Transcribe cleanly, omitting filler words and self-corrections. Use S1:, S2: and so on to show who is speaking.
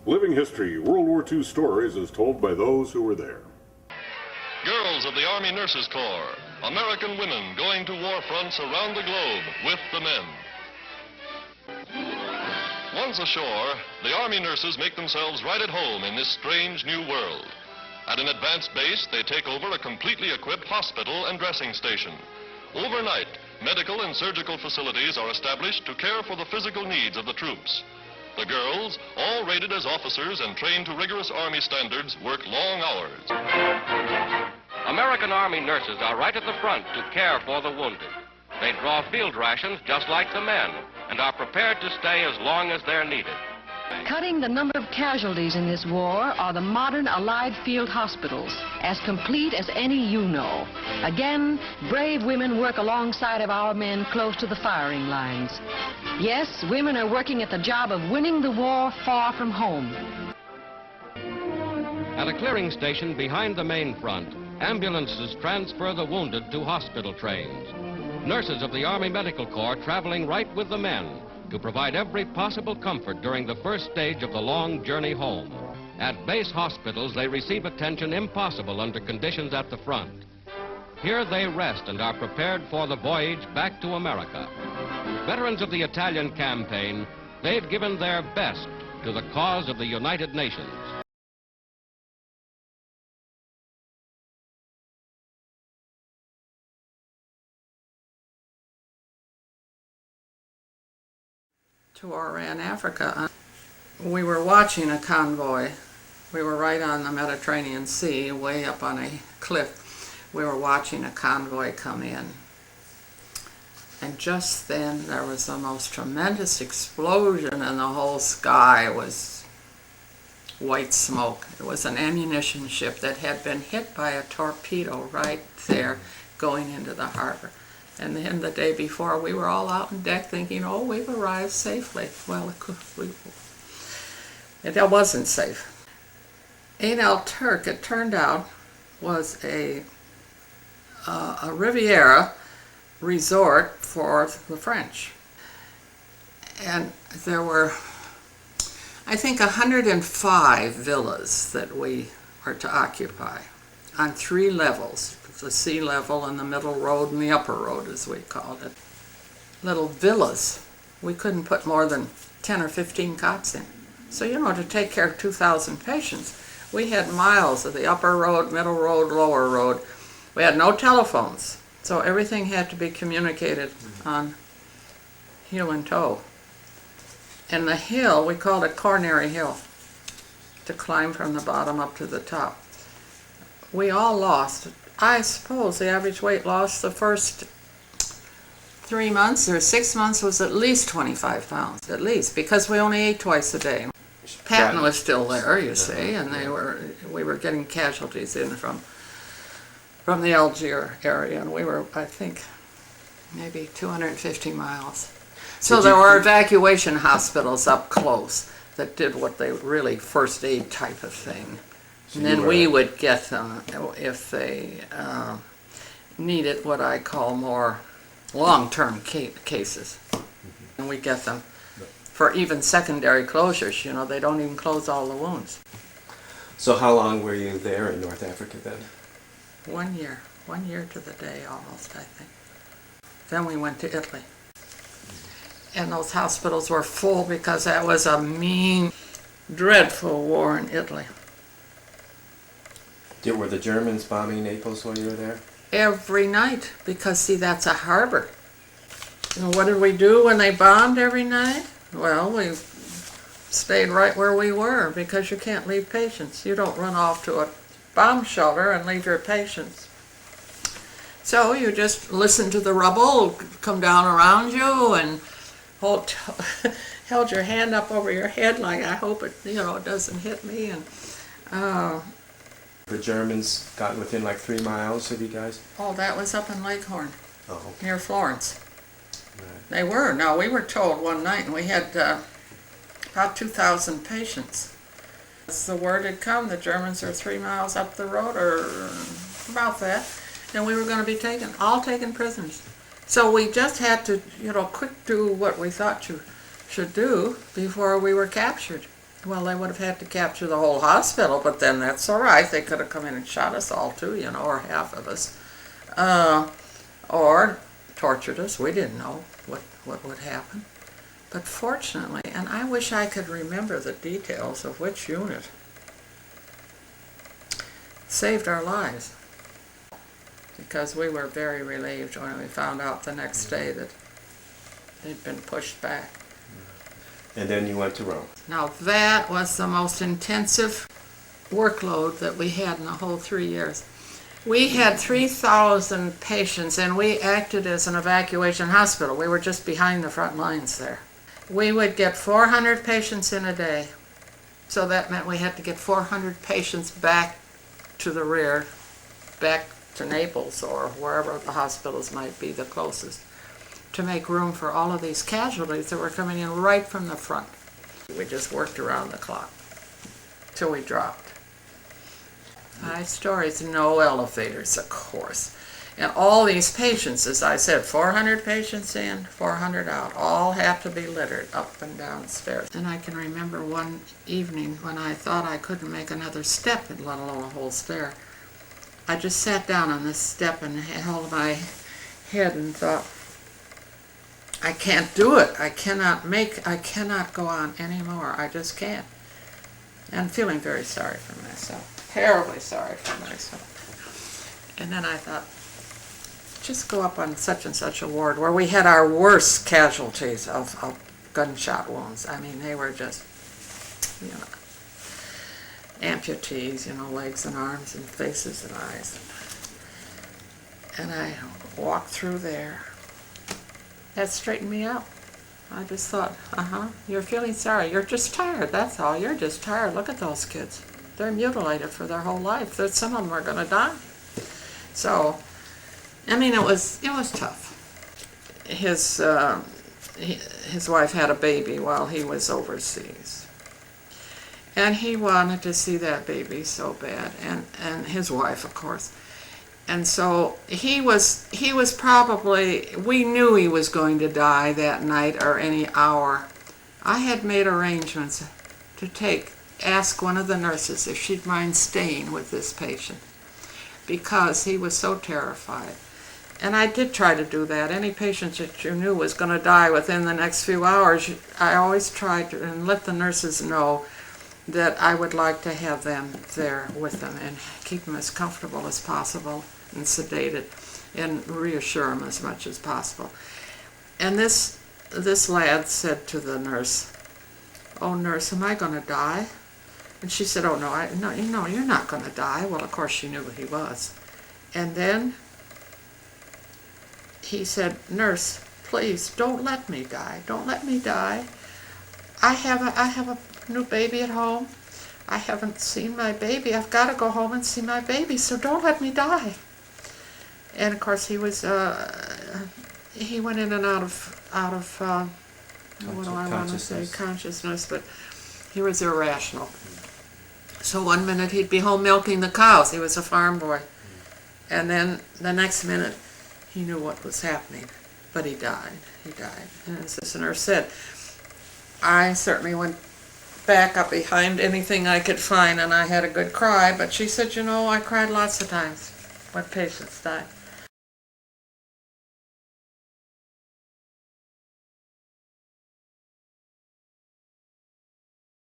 S1: Living history, World War II stories as told by those who were there.
S2: Girls of the Army Nurses Corps, American women going to war fronts around the globe with the men. Once ashore, the Army nurses make themselves right at home in this strange new world. At an advanced base, they take over a completely equipped hospital and dressing station. Overnight, medical and surgical facilities are established to care for the physical needs of the troops. The girls, all rated as officers and trained to rigorous Army standards, work long hours.
S3: American Army nurses are right at the front to care for the wounded. They draw field rations just like the men and are prepared to stay as long as they're needed.
S4: Cutting the number of casualties in this war are the modern Allied field hospitals, as complete as any you know. Again, brave women work alongside of our men close to the firing lines. Yes, women are working at the job of winning the war far from home.
S3: At a clearing station behind the main front, ambulances transfer the wounded to hospital trains. Nurses of the Army Medical Corps traveling right with the men to provide every possible comfort during the first stage of the long journey home. At base hospitals, they receive attention impossible under conditions at the front. Here they rest and are prepared for the voyage back to America. Veterans of the Italian campaign, they've given their best to the cause of the United Nations.
S5: To Oran, Africa. We were watching a convoy. We were right on the Mediterranean Sea, way up on a cliff. We were watching a convoy come in. And just then there was the most tremendous explosion and the whole sky was white smoke. It was an ammunition ship that had been hit by a torpedo right there going into the harbor. And then the day before, we were all out on deck thinking, oh, we've arrived safely. Well, it wasn't safe. Ain el Turk, it turned out, was a Riviera resort for the French. And there were, I think, 105 villas that we were to occupy on 3 levels. The sea level and the middle road and the upper road, as we called it. Little villas. We couldn't put more than 10 or 15 cots in. So, to take care of 2,000 patients, we had miles of the upper road, middle road, lower road. We had no telephones, so everything had to be communicated on heel and toe. And the hill, we called it Coronary Hill, to climb from the bottom up to the top. We all lost. I suppose the average weight loss the first 3 months or 6 months was at least 25 pounds, at least, because we only ate twice a day. Patton was still there, you see, and we were getting casualties in from the Algiers area, and we were, I think, maybe 250 miles. So there were evacuation hospitals up close that did what they really first aid type of thing. And then we would get them if they needed what I call more long-term cases. And we get them for even secondary closures. They don't even close all the wounds.
S6: So how long were you there in North Africa then?
S5: 1 year. 1 year to the day almost, I think. Then we went to Italy. And those hospitals were full because that was a mean, dreadful war in Italy.
S6: Were the Germans bombing Naples while you were there?
S5: Every night, because see, that's a harbor. What did we do when they bombed every night? Well, we stayed right where we were because you can't leave patients. You don't run off to a bomb shelter and leave your patients. So you just listen to the rubble come down around you and held your hand up over your head like, I hope it doesn't hit me. And
S6: the Germans got within like 3 miles of you guys?
S5: Oh, that was up in Leghorn,
S6: okay.
S5: Near Florence.
S6: Right.
S5: They were. Now, we were told one night, and we had about 2,000 patients. As the word had come, the Germans are 3 miles up the road, or about that, and we were going to be all taken prisoners. So we just had to, quick do what we thought you should do before we were captured. Well, they would have had to capture the whole hospital, but then that's all right. They could have come in and shot us all too, you know, or half of us. Or tortured us. We didn't know what would happen. But fortunately, and I wish I could remember the details of which unit saved our lives, because we were very relieved when we found out the next day that they'd been pushed back.
S6: And then you went to Rome.
S5: Now that was the most intensive workload that we had in the whole 3 years. We had 3,000 patients, and we acted as an evacuation hospital. We were just behind the front lines there. We would get 400 patients in a day. So that meant we had to get 400 patients back to the rear, back to Naples or wherever the hospitals might be the closest, to make room for all of these casualties that were coming in right from the front. We just worked around the clock till we dropped. 5 stories, no elevators, of course. And all these patients, as I said, 400 patients in, 400 out, all have to be littered up and down stairs. And I can remember one evening when I thought I couldn't make another step, let alone a whole stair. I just sat down on this step and held my head and thought, I can't do it. I cannot go on anymore. I just can't. And feeling very sorry for myself, terribly sorry for myself. And then I thought, just go up on such and such a ward where we had our worst casualties of gunshot wounds. I mean, they were just, you know, amputees, you know, legs and arms and faces and eyes. And I walked through there. That straightened me out. I just thought, you're feeling sorry. You're just tired, that's all. You're just tired. Look at those kids. They're mutilated for their whole life. Some of them are going to die. So, I mean, it was tough. His wife had a baby while he was overseas. And he wanted to see that baby so bad, and his wife, of course. And so he was probably, we knew he was going to die that night or any hour. I had made arrangements to ask one of the nurses if she'd mind staying with this patient, because he was so terrified. And I did try to do that. Any patient that you knew was going to die within the next few hours, I always tried to and let the nurses know that I would like to have them there with them and keep them as comfortable as possible and sedated and reassure them as much as possible. And this lad said to the nurse, "Oh, nurse, am I going to die?" And she said, "Oh, no, you're not going to die." Well, of course she knew he was. And then he said, "Nurse, please don't let me die. Don't let me die. I have a new baby at home. I haven't seen my baby. I've got to go home and see my baby, so don't let me die." And of course he was he went in and out of what do I want to say, consciousness, but he was irrational. So one minute he'd be home milking the cows. He was a farm boy. And then the next minute he knew what was happening, but he died. And as this nurse said, I certainly went back up behind anything I could find, and I had a good cry, but she said, I cried lots of times when patients died.